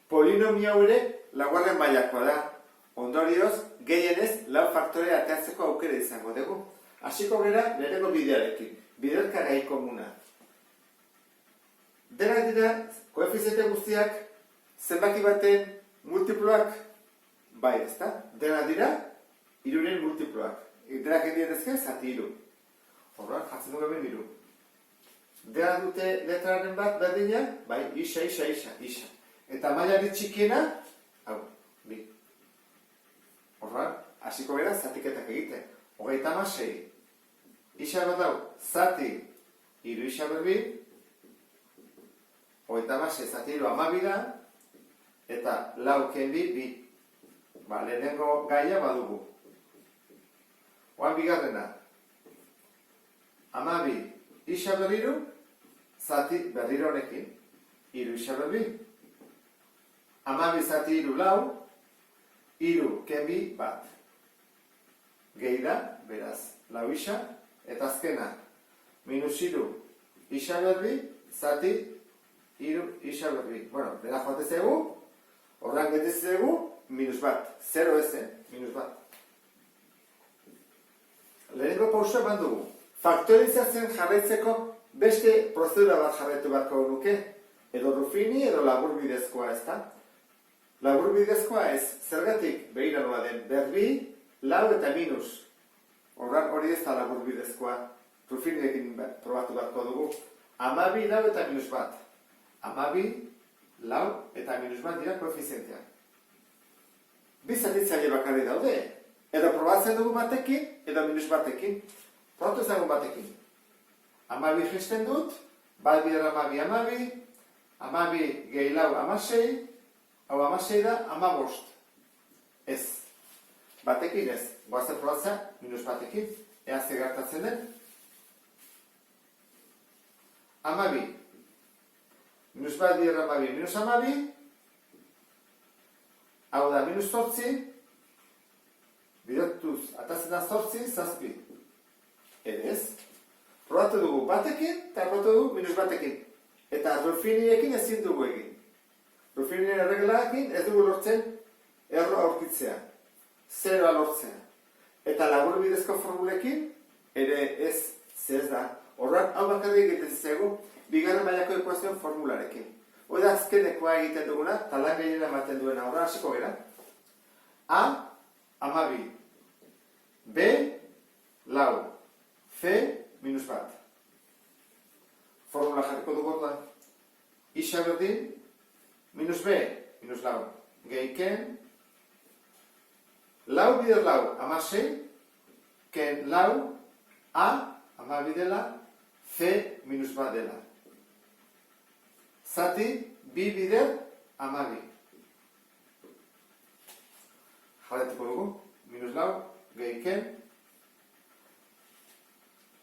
Polinomio hau ere laugarren mailakoa da. Ondorioz, gehienez, lau faktore ateratzeko aukera izango dugu. Hasiko gera, lehenengo bidearekin. Biderka gai komuna. Denak dira, koefiziente guztiak, zenbaki baten multiploak, bai, ezta? Denak dira, hiruren multiploak. Denak egin dezke, zati hiru. Horra, jatzen dugu hemen hiru. Denak dute letraren bat berdina, bai, isa. Eta mailari txikiena, hau, bi. Horra, hasiko gara, zatiketak egite. 36. Isa bat hau, zati, hiru isa berbi, 36 zati hiru 12 da, eta lau kenbi, bi. Ba, lehenengo gaia badugu. Oan bigarrena. 12 isa berriru, zati berriro honekin, hiru isa berbi. 12 zati hiru lau, hiru kenbi bat. Gehi da, beraz, lau isa, eta azkena, minus hiru isa berbi, zati hiru isa berbi. Bueno, dena joatez egu, horran getez egu, minus bat. 0 ez, minus bat. Lehenengo pausua bandugu. Faktorizatzen jarraitzeko beste prozedura bat jarraitu beharko nuke, edo Ruffini edo laburbidezkoa, ez da? Laburbidezkoa ez, zergatik begira nola den, berbi, lau eta minus. Horran hori ez da laburbidezkoa. Ruffinirekin probatu beharko dugu. 12, lau eta minus bat. 12, lau eta minus bat dira koefizienteak. Bi zatitzaile bakarri daude. Edo probatzen dugu batekin, edo minus batekin. Probatu ezagun batekin. 12 jesten dut, bat bider 12, 12 gehi lau 16, hau 16 da 15. Ez. Batekin ez. Goazen probatzea, minus batekin. Ea ze gertatzen den. 12. Minus bat bider 12, minus 12. Hau da, minus 8. Bidotuz, atatzen da 8, zazpi. Edez. Probatu dugu batekin, eta probatu dugu minus batekin. Eta Ruffinirekin ezin dugu egin. Ruffiniren erreglaekin ez dugu lortzen erroa aurkitzea. Zeroa lortzea. Eta laburbidezko formulekin ere ez da. Horran, hau bakarrik egiten zego, bigarren mailako ekuazioen formularekin. Hoi da azkenekoa egiten duguna, talan gehiena ematen duena. Horra hasiko gara. A, 12. B, lau. C, minus bat. Formula jarriko dugu orduan. Isa berdin, minus B, minus lau. Gehiken, lau bider lau, 16, ken lau, A, 12 dela, C, minus bat dela. Zati, bi bider, 12. Jarretuko dugu, minus lau, gehiken,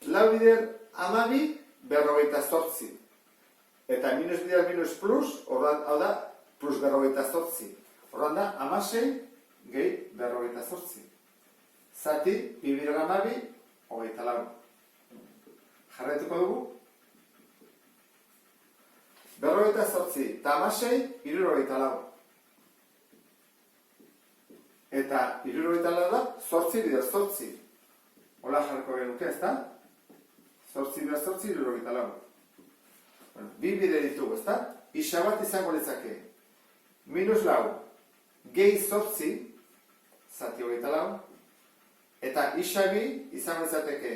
lau bider 12, 48. Eta minus bider minus plus, hau da, plus 48. Horran da, 16 gehi 48. Zati, bi bider 12, 24. Jarraituko dugu. 48 eta 16, 74. Eta 74 da, 8 bider 8. Hola jarriko genuke, ez da? 8 bider 8, 74. Bi bide ditugu, ez da? Isa bat izango litzake. Minus lau, gehi 8, zati 24. Eta isa bi izango litzateke.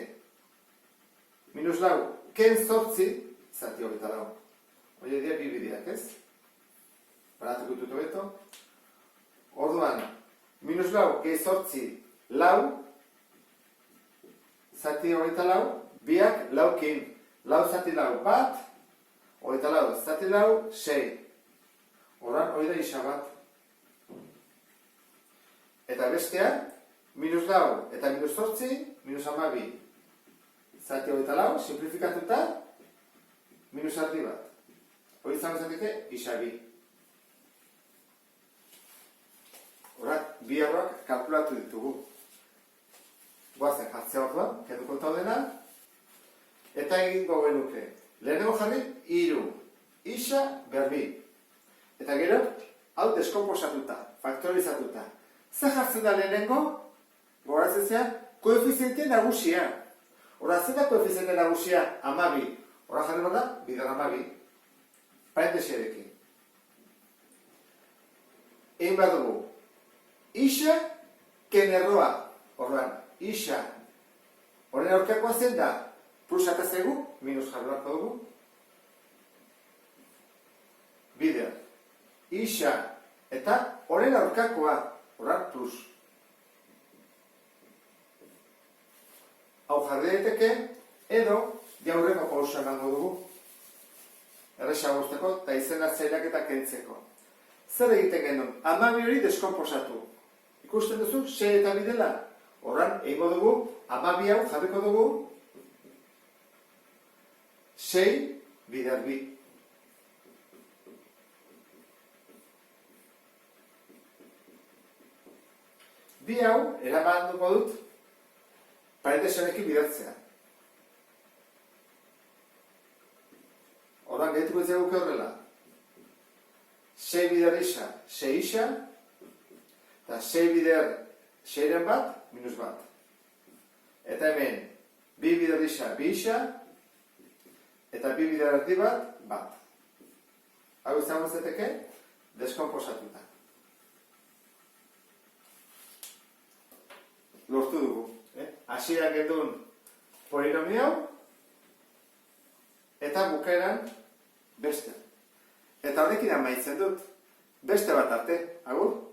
Minus lau, ken 8, zati 24. Hori dira bi bideak, ez? Baratuko dut hobeto. Orduan, minus lau, gehi 8, lau, zati 24, biak laukin. Lau zati lau bat, 24, zati lau, 6. Horran, hori da isa bat. Eta bestea, minus lau eta minus 8, minus 12. Zati 24, simplifikatuta, minus ardi bat. Hori izango zateke, isa bi. Horrak, bi horrak kalkulatu ditugu. Goazen jartzea orduan, kenduko dena. Eta egingo genuke. Lehenengo jarri, 3. Isa berbi. Eta gero, hau deskomposatuta, faktorizatuta. Zer jartzen da lehenengo? Gogoratzea, koefiziente nagusia. Hora, zer da koefiziente nagusia? 12. Hora jarri da, bidar 12. Parentesiarekin. Egin bat dugu. Isa, kenerroa. Horren, isa. Horren aurkakoa zen da, plus atazegu, minus jarri barko dugu. Bider. Isa. Eta horren aurkakoa, horren plus. Hau jarri daiteke, edo jaurreko pausa emango dugu. Erresa guzteko, eta izena zainak eta kentzeko. Zer egiten genuen? 12 hori deskomposatu. Ikusten duzu, 6 eta bidela. Horren, egingo dugu, 12 hau jarriko dugu, 6 bider bi. Bi hau, eraman dugu dut, parentesionekin bidertzea. Horren, gehituko ez eguke horrela. 6 bider isa, 6 isa, eta 6 bider 6-ren bat, minus bat. Eta hemen, 2 bider isa, 2 isa, eta 2 bider erdi bat, bat. Hau izango zeteke, deskomposatuta. Lortu dugu. Hasieran gendun polinomio, eta bukaeran beste. Eta horrekin amaitzen dut, beste bat arte, agur?